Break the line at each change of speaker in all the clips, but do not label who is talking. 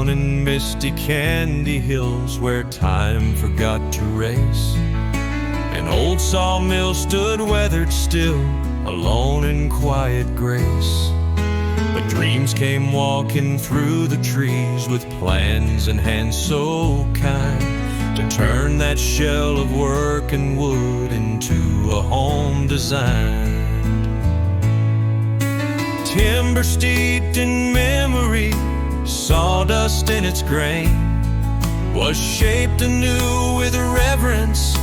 down in misty Kandy hills where time forgot to race. An old sawmill stood weathered still, alone in quiet grace. But dreams came walking through the trees with plans and hands so kind to turn that shell of work and wood into a home designed. Timber steeped in memory, sawdust in its grain, was shaped anew with reverence,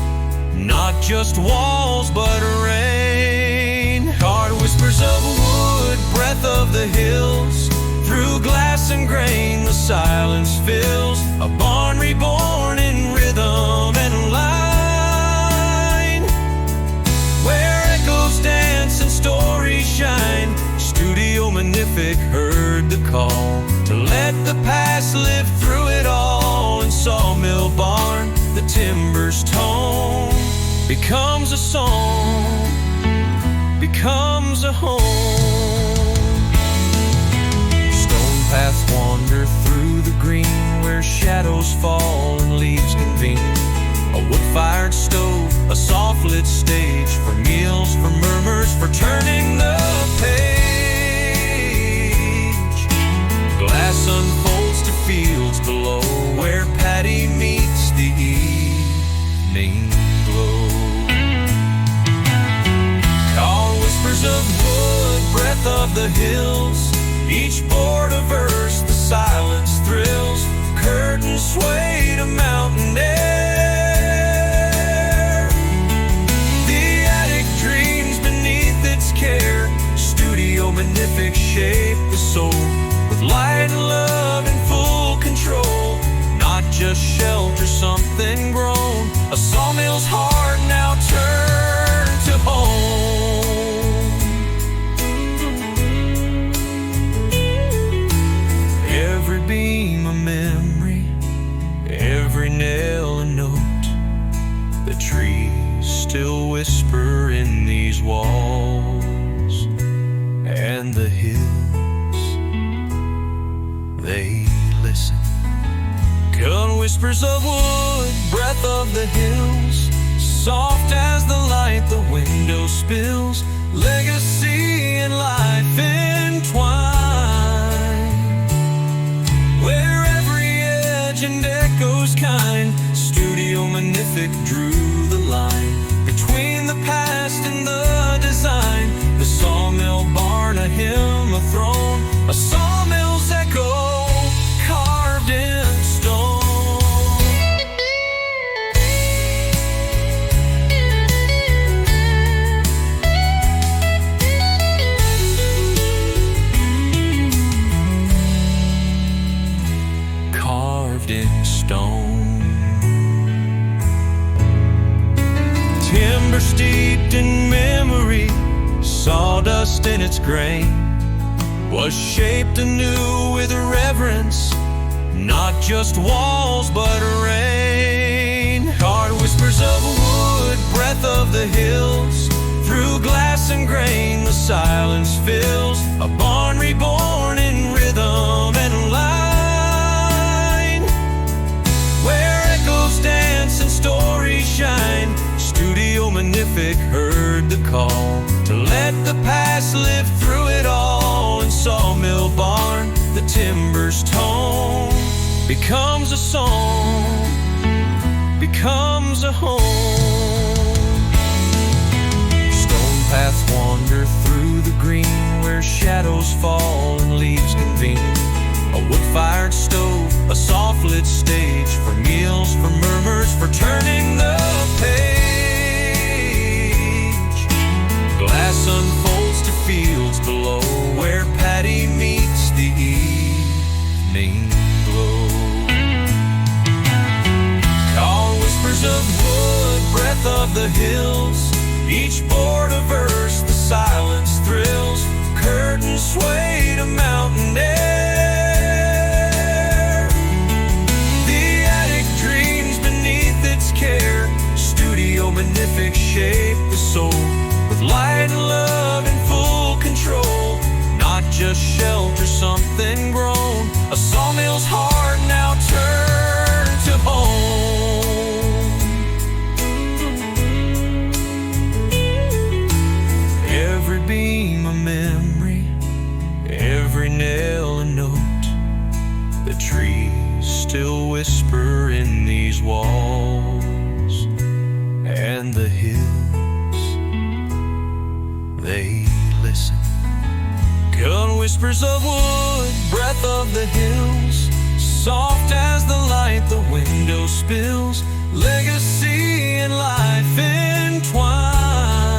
not just walls but rain. Caught whispers of wood, breath of the hills, through glass and grain the silence fills. A barn reborn in rhythm and line, where echoes dance and stories shine. Studio Manific heard the call to let the past live through it all. In Sawmill barn, the timber's tone becomes a song, becomes a home. Stone paths wander through the green where shadows fall and leaves convene. A wood-fired stove, a soft-lit stage for meals, for murmurs, for turning the page. Glass unfolds to fields below where paddy meets the evening glow. Call whispers of wood, breath of the hills, each board a verse, the silence thrills. Curtains sway to mountain air, the attic dreams beneath its care. Studio Manific shape the soul with light and love in full control, not just shelter, something grown. A sawmill's heart now turned to home. Every beam a memory, every nail a note. The trees still whisper in these walls, and the hills, they listen. Cut whispers of wood, breath of the hills, soft as the light the window spills. Legacy and life entwined, where every edge and echo's kind. Studio Manific drew the line between the past and the design. The sawmill barn, a hymn, a throne, a sawmill's echo carved in stone. Carved in stone. Timber steeped in memory, sawdust in its grain, was shaped anew with reverence, not just walls but rain. Caught whispers of wood, breath of the hills, through glass and grain the silence fills. A barn reborn in rhythm and line, where echoes dance and stories shine. Studio Manific heard the call to let the past live through it all. In Sawmill barn, the timber's tone becomes a song, becomes a home. Stone paths wander through the green where shadows fall and leaves convene. A wood-fired stove, a soft-lit stage for meals, for murmurs, for turning the page. Glass unfolds to fields below where paddy meets the evening glow. Call whispers of wood, breath of the hills, each board a verse, the silence thrills. Curtains sway to mountain air, the attic dreams beneath its care. Studio Manific shape the soul with light and love in full control, not just shelter something grown. A sawmill's heart now turned to home. Every beam a memory, every nail a note. The trees still whisper in these walls, and the hills, they listen. Gun whispers of wood, breath of the hills, soft as the light the window spills. Legacy and life entwined.